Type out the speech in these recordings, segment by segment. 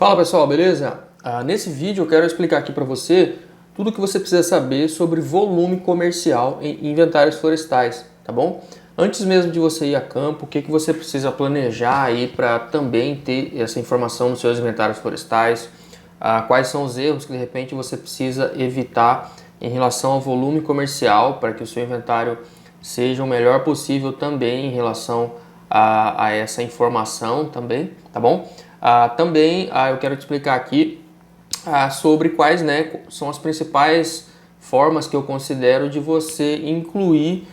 Fala pessoal, beleza? Nesse vídeo eu quero explicar aqui para você tudo o que você precisa saber sobre volume comercial em inventários florestais, tá bom? Antes mesmo de você ir a campo, o que você precisa planejar aí para também ter essa informação nos seus inventários florestais, quais são os erros que de repente você precisa evitar em relação ao volume comercial para que o seu inventário seja o melhor possível também em relação a essa informação também, tá bom? Também eu quero te explicar aqui sobre quais são as principais formas que eu considero de você incluir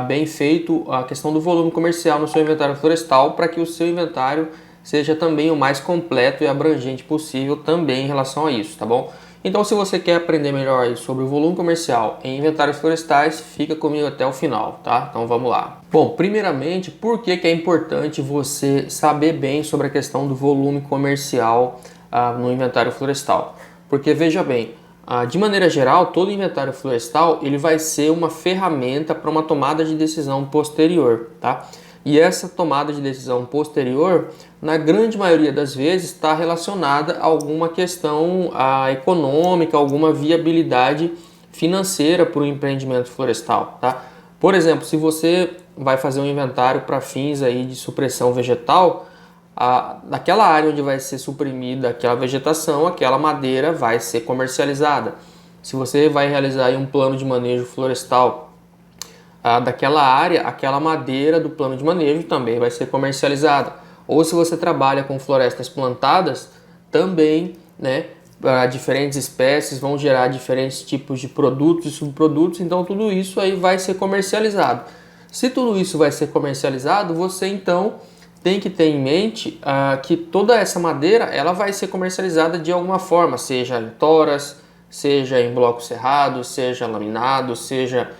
bem feito a questão do volume comercial no seu inventário florestal para que o seu inventário seja também o mais completo e abrangente possível também em relação a isso, tá bom? Então, se você quer aprender melhor aí sobre o volume comercial em inventários florestais, fica comigo até o final, tá? Então vamos lá. Bom, primeiramente, por que é importante você saber bem sobre a questão do volume comercial no inventário florestal? Porque veja bem, de maneira geral, todo inventário florestal ele vai ser uma ferramenta para uma tomada de decisão posterior, tá? E essa tomada de decisão posterior, na grande maioria das vezes, está relacionada a alguma questão econômica, alguma viabilidade financeira para o empreendimento florestal, tá? Por exemplo, se você vai fazer um inventário para fins aí de supressão vegetal, naquela área onde vai ser suprimida aquela vegetação, aquela madeira vai ser comercializada. Se você vai realizar aí um plano de manejo florestal daquela área, aquela madeira do plano de manejo também vai ser comercializada. Ou se você trabalha com florestas plantadas, também, diferentes espécies vão gerar diferentes tipos de produtos e subprodutos, então tudo isso aí vai ser comercializado. Se tudo isso vai ser comercializado, você então tem que ter em mente que toda essa madeira ela vai ser comercializada de alguma forma, seja em toras, seja em blocos serrados, seja laminado, seja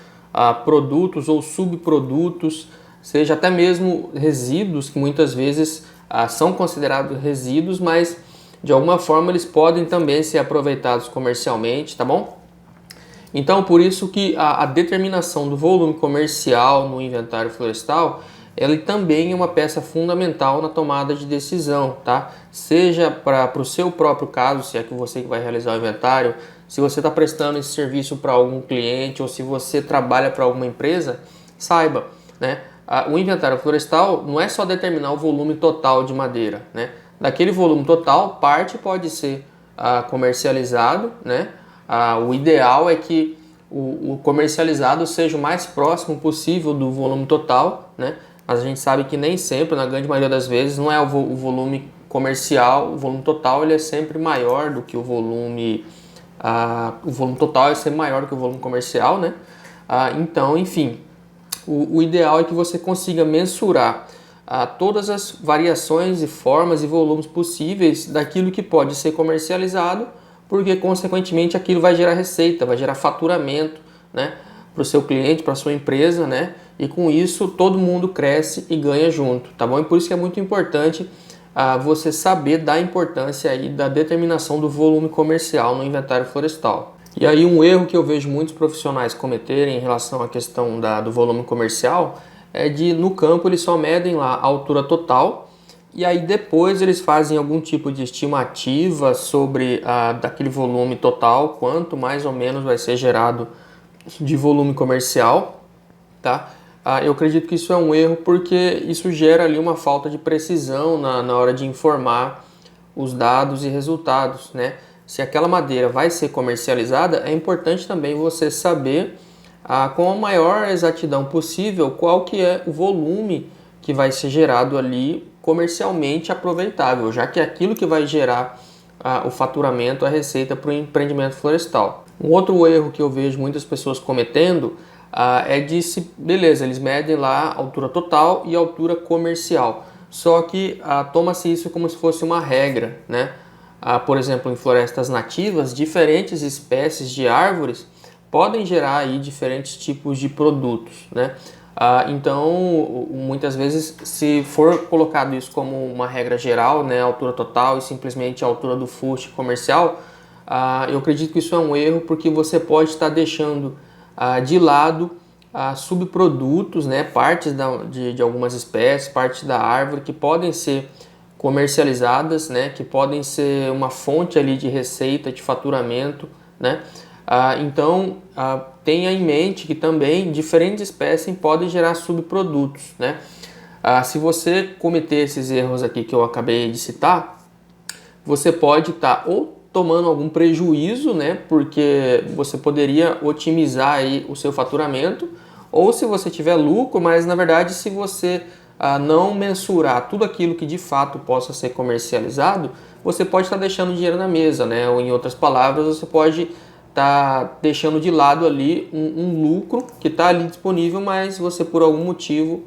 produtos ou subprodutos, seja até mesmo resíduos que muitas vezes são considerados resíduos, mas de alguma forma eles podem também ser aproveitados comercialmente, tá bom? Então por isso que a determinação do volume comercial no inventário florestal ele também é uma peça fundamental na tomada de decisão, tá? Seja para o seu próprio caso, se é que você que vai realizar o inventário, se você está prestando esse serviço para algum cliente ou se você trabalha para alguma empresa, saiba, o inventário florestal não é só determinar o volume total de madeira, Daquele volume total, parte pode ser comercializado, o ideal é que o comercializado seja o mais próximo possível do volume total, Mas a gente sabe que nem sempre, na grande maioria das vezes, não é o volume comercial, o volume total ele é sempre maior do que o volume total é sempre maior do que o volume comercial, Então, enfim, o ideal é que você consiga mensurar todas as variações e formas e volumes possíveis daquilo que pode ser comercializado, porque consequentemente aquilo vai gerar receita, vai gerar faturamento, para o seu cliente, para a sua empresa, E com isso todo mundo cresce e ganha junto, tá bom? E por isso que é muito importante você saber da importância aí da determinação do volume comercial no inventário florestal. E aí um erro que eu vejo muitos profissionais cometerem em relação à questão do volume comercial é no campo eles só medem lá a altura total e aí depois eles fazem algum tipo de estimativa sobre daquele volume total, quanto mais ou menos vai ser gerado de volume comercial, tá? Eu acredito que isso é um erro porque isso gera ali uma falta de precisão na hora de informar os dados e resultados, Se aquela madeira vai ser comercializada, é importante também você saber com a maior exatidão possível qual que é o volume que vai ser gerado ali comercialmente aproveitável, já que é aquilo que vai gerar o faturamento, a receita para o empreendimento florestal. Um outro erro que eu vejo muitas pessoas cometendo beleza, eles medem lá a altura total e a altura comercial, só que toma-se isso como se fosse uma regra, Por exemplo, em florestas nativas, diferentes espécies de árvores podem gerar aí diferentes tipos de produtos, Então, muitas vezes, se for colocado isso como uma regra geral, a altura total e simplesmente a altura do fuste comercial, eu acredito que isso é um erro porque você pode estar deixando de lado subprodutos, partes de algumas espécies, partes da árvore que podem ser comercializadas, né, que podem ser uma fonte ali de receita, de faturamento, né? Então, tenha em mente que também diferentes espécies podem gerar subprodutos, né? Se você cometer esses erros aqui que eu acabei de citar, você pode estar ou tomando algum prejuízo, né? Porque você poderia otimizar aí o seu faturamento, ou se você tiver lucro, mas na verdade se você não mensurar tudo aquilo que de fato possa ser comercializado, você pode estar deixando dinheiro na mesa, né? Ou em outras palavras, você pode estar deixando de lado ali um lucro que está ali disponível, mas você por algum motivo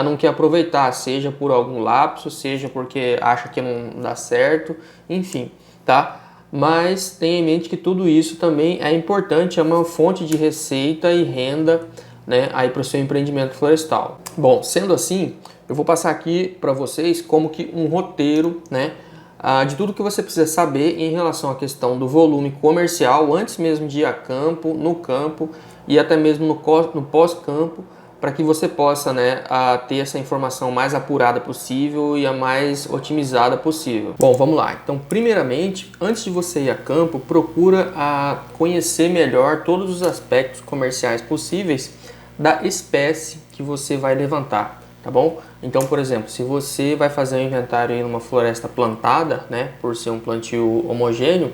não quer aproveitar, seja por algum lapso, seja porque acha que não dá certo, enfim, tá? Mas tenha em mente que tudo isso também é importante, é uma fonte de receita e renda, né, aí para o seu empreendimento florestal. Bom, sendo assim, eu vou passar aqui para vocês como que um roteiro, né, de tudo que você precisa saber em relação à questão do volume comercial antes mesmo de ir a campo, no campo e até mesmo no pós-campo, para que você possa, né, ter essa informação mais apurada possível e a mais otimizada possível. Bom, vamos lá. Então, primeiramente, antes de você ir a campo, procura conhecer melhor todos os aspectos comerciais possíveis da espécie que você vai levantar, tá bom? Então, por exemplo, se você vai fazer um inventário em uma floresta plantada, né, por ser um plantio homogêneo,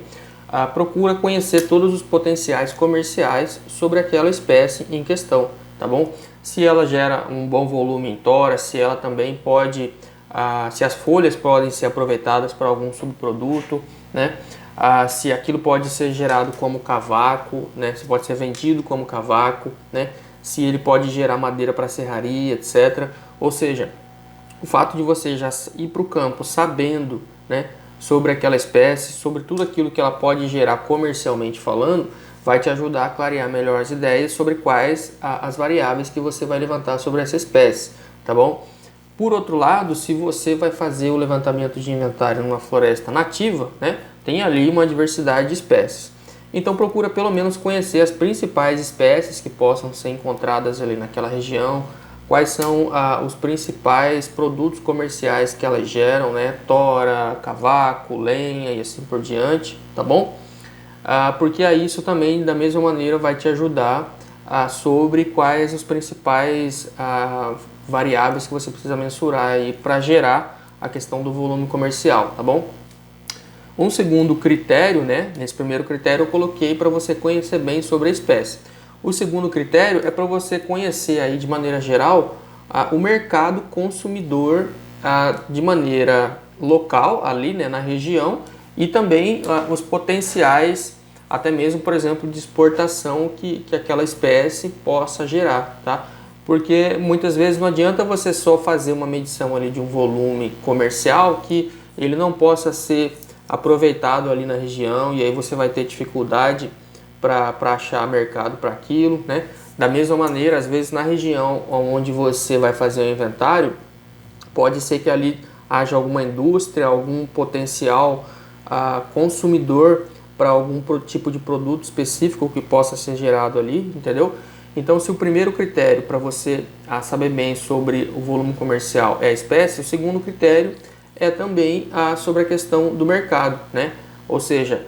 procura conhecer todos os potenciais comerciais sobre aquela espécie em questão, tá bom? Se ela gera um bom volume em tora, se ela também pode, se as folhas podem ser aproveitadas para algum subproduto, né? Se aquilo pode ser gerado como cavaco, né? Se pode ser vendido como cavaco, né? Se ele pode gerar madeira para serraria, etc. Ou seja, o fato de você já ir para o campo sabendo, né, sobre aquela espécie, sobre tudo aquilo que ela pode gerar comercialmente falando, vai te ajudar a clarear melhor as ideias sobre quais as variáveis que você vai levantar sobre essa espécie, tá bom? Por outro lado, se você vai fazer o levantamento de inventário numa floresta nativa, né, tem ali uma diversidade de espécies. Então procura pelo menos conhecer as principais espécies que possam ser encontradas ali naquela região, quais são os principais produtos comerciais que elas geram, né, tora, cavaco, lenha e assim por diante, tá bom? Porque aí isso também da mesma maneira vai te ajudar sobre quais os principais variáveis que você precisa mensurar aí para gerar a questão do volume comercial, tá bom? Um segundo critério, né? Nesse primeiro critério eu coloquei para você conhecer bem sobre a espécie. O segundo critério é para você conhecer aí de maneira geral o mercado consumidor de maneira local ali, né, na região, e também os potenciais, até mesmo, por exemplo, de exportação que aquela espécie possa gerar, tá? Porque muitas vezes não adianta você só fazer uma medição ali de um volume comercial que ele não possa ser aproveitado ali na região, e aí você vai ter dificuldade para achar mercado para aquilo, né? Da mesma maneira, às vezes na região onde você vai fazer o inventário, pode ser que ali haja alguma indústria, algum potencial consumidor para algum tipo de produto específico que possa ser gerado ali, entendeu? Então, se o primeiro critério para você saber bem sobre o volume comercial é a espécie, o segundo critério é também sobre a questão do mercado, né? Ou seja,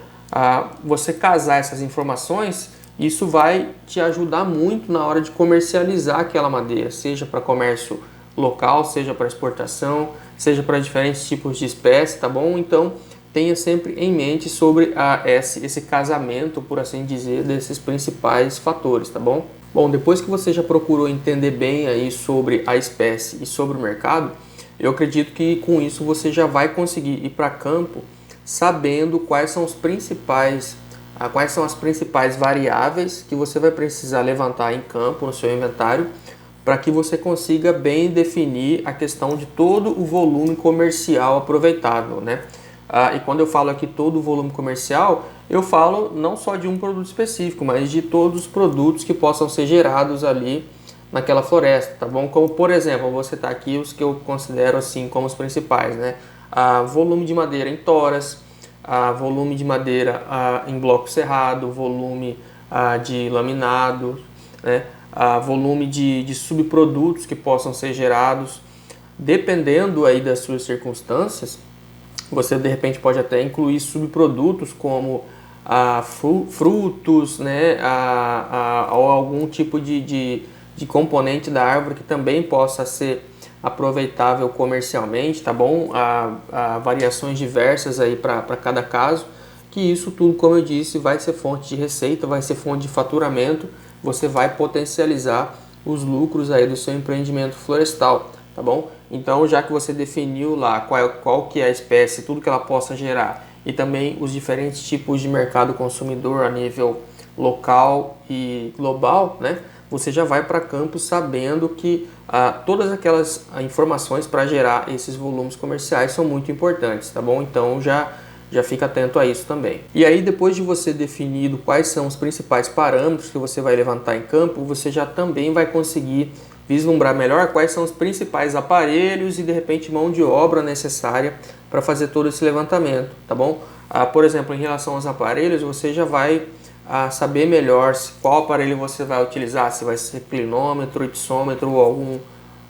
você casar essas informações, isso vai te ajudar muito na hora de comercializar aquela madeira, seja para comércio local, seja para exportação, seja para diferentes tipos de espécie, tá bom? Então, tenha sempre em mente sobre esse casamento, por assim dizer, desses principais fatores, tá bom? Bom, depois que você já procurou entender bem aí sobre a espécie e sobre o mercado, eu acredito que com isso você já vai conseguir ir para campo sabendo quais são as principais variáveis que você vai precisar levantar em campo no seu inventário para que você consiga bem definir a questão de todo o volume comercial aproveitável, né? E quando eu falo aqui todo o volume comercial, eu falo não só de um produto específico, mas de todos os produtos que possam ser gerados ali naquela floresta, tá bom? Como, por exemplo, você tá aqui os que eu considero assim como os principais, né? Volume de madeira em toras, volume de madeira em bloco cerrado, volume de laminado, né? Volume de subprodutos que possam ser gerados. Dependendo aí das suas circunstâncias, Você de repente pode até incluir subprodutos como frutos, né, ou algum tipo de componente da árvore que também possa ser aproveitável comercialmente, tá bom? Há variações diversas aí para cada caso, que isso tudo, como eu disse, vai ser fonte de receita, vai ser fonte de faturamento, você vai potencializar os lucros aí do seu empreendimento florestal, tá bom? Então, já que você definiu lá qual que é a espécie, tudo que ela possa gerar, e também os diferentes tipos de mercado consumidor a nível local e global, né? Você já vai para campo sabendo que todas aquelas informações para gerar esses volumes comerciais são muito importantes, tá bom? Então já fica atento a isso também. E aí, depois de você definido quais são os principais parâmetros que você vai levantar em campo, você já também vai conseguir vislumbrar melhor quais são os principais aparelhos e de repente mão de obra necessária para fazer todo esse levantamento, tá bom? Por exemplo, em relação aos aparelhos, você já vai saber melhor qual aparelho você vai utilizar, se vai ser clinômetro, ipsômetro ou algum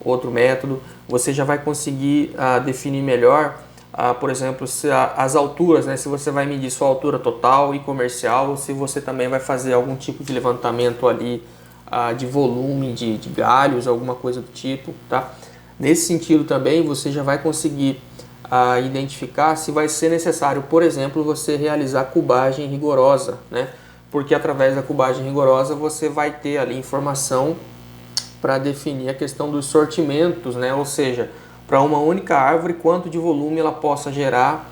outro método. Você já vai conseguir definir melhor, por exemplo, se as alturas, né? Se você vai medir sua altura total e comercial, ou se você também vai fazer algum tipo de levantamento ali de volume de galhos, alguma coisa do tipo, tá? Nesse sentido também você já vai conseguir identificar se vai ser necessário, por exemplo, você realizar cubagem rigorosa, né? Porque através da cubagem rigorosa você vai ter ali informação para definir a questão dos sortimentos, né? Ou seja, para uma única árvore, quanto de volume ela possa gerar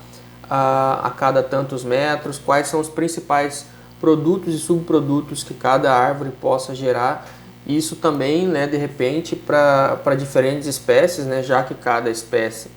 a cada tantos metros, quais são os principais produtos e subprodutos que cada árvore possa gerar. Isso também, né, de repente, para diferentes espécies, né, já que cada espécie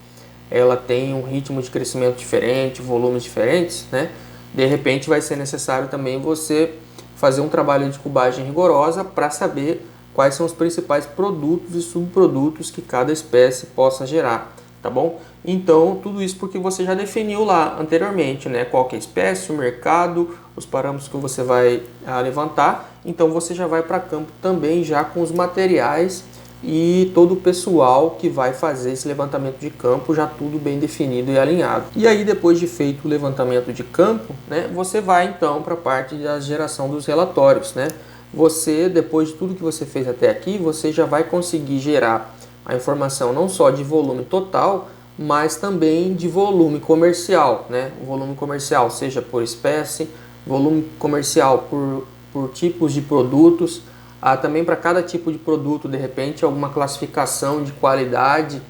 ela tem um ritmo de crescimento diferente, volumes diferentes, né, de repente vai ser necessário também você fazer um trabalho de cubagem rigorosa para saber quais são os principais produtos e subprodutos que cada espécie possa gerar, tá bom? Então, tudo isso porque você já definiu lá anteriormente, né? Qual que é a espécie, o mercado, os parâmetros que você vai levantar. Então, você já vai para campo também já com os materiais e todo o pessoal que vai fazer esse levantamento de campo já tudo bem definido e alinhado. E aí, depois de feito o levantamento de campo, né? Você vai então para a parte da geração dos relatórios, né? Você, depois de tudo que você fez até aqui, você já vai conseguir gerar a informação não só de volume total, mas também de volume comercial, né? O volume comercial, seja por espécie, volume comercial por tipos de produtos, também para cada tipo de produto, de repente, alguma classificação de qualidade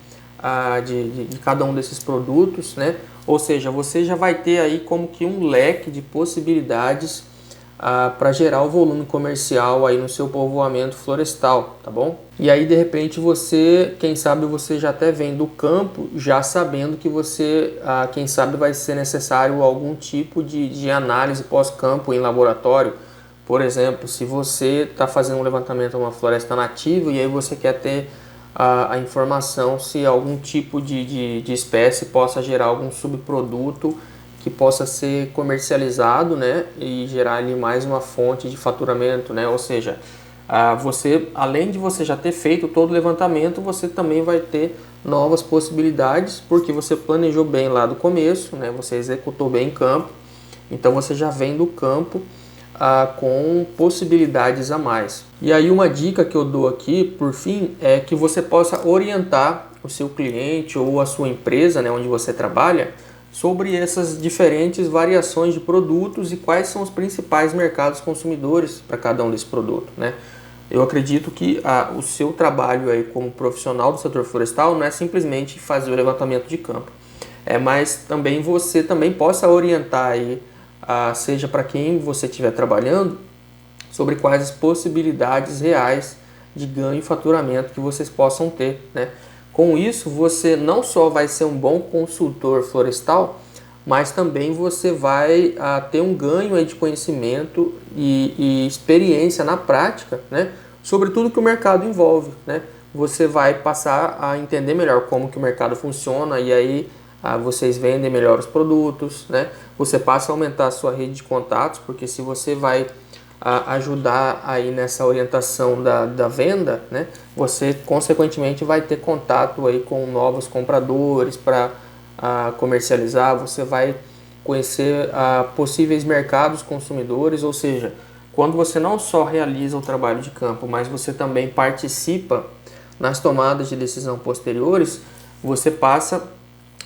de cada um desses produtos, né? Ou seja, você já vai ter aí como que um leque de possibilidades para gerar o volume comercial aí no seu povoamento florestal, tá bom? E aí de repente você, quem sabe você já até vem do campo já sabendo que você, quem sabe vai ser necessário algum tipo de análise pós-campo em laboratório. Por exemplo, se você está fazendo um levantamento de uma floresta nativa e aí você quer ter a informação se algum tipo de espécie possa gerar algum subproduto que possa ser comercializado, né, e gerar ali mais uma fonte de faturamento, né, ou seja, você, além de você já ter feito todo o levantamento, você também vai ter novas possibilidades, porque você planejou bem lá do começo, né, você executou bem em campo, então você já vem do campo com possibilidades a mais. E aí uma dica que eu dou aqui, por fim, é que você possa orientar o seu cliente ou a sua empresa, né, onde você trabalha, sobre essas diferentes variações de produtos e quais são os principais mercados consumidores para cada um desses produtos, né? Eu acredito que o seu trabalho aí como profissional do setor florestal não é simplesmente fazer o levantamento de campo, mas também você também possa orientar aí, seja para quem você estiver trabalhando, sobre quais as possibilidades reais de ganho e faturamento que vocês possam ter, né? Com isso, você não só vai ser um bom consultor florestal, mas também você vai ter um ganho aí de conhecimento e experiência na prática, né, sobre tudo que o mercado envolve, né? Você vai passar a entender melhor como que o mercado funciona e aí vocês vendem melhor os produtos, né? Você passa a aumentar a sua rede de contatos, porque se você vai ajudar aí nessa orientação da venda, né, você consequentemente vai ter contato aí com novos compradores para a comercializar, você vai conhecer possíveis mercados consumidores, ou seja, quando você não só realiza o trabalho de campo, mas você também participa nas tomadas de decisão posteriores, você passa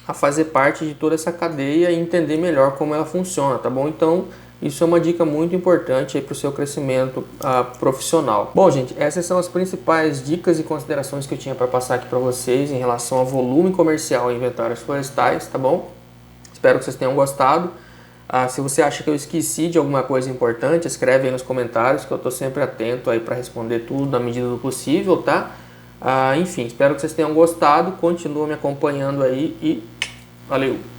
a fazer parte de toda essa cadeia e entender melhor como ela funciona, tá bom? Então, isso é uma dica muito importante para o seu crescimento profissional. Bom, gente, essas são as principais dicas e considerações que eu tinha para passar aqui para vocês em relação ao volume comercial em inventários florestais, tá bom? Espero que vocês tenham gostado. Se você acha que eu esqueci de alguma coisa importante, escreve aí nos comentários que eu estou sempre atento aí para responder tudo na medida do possível, tá? Enfim, espero que vocês tenham gostado, continuem me acompanhando aí e valeu!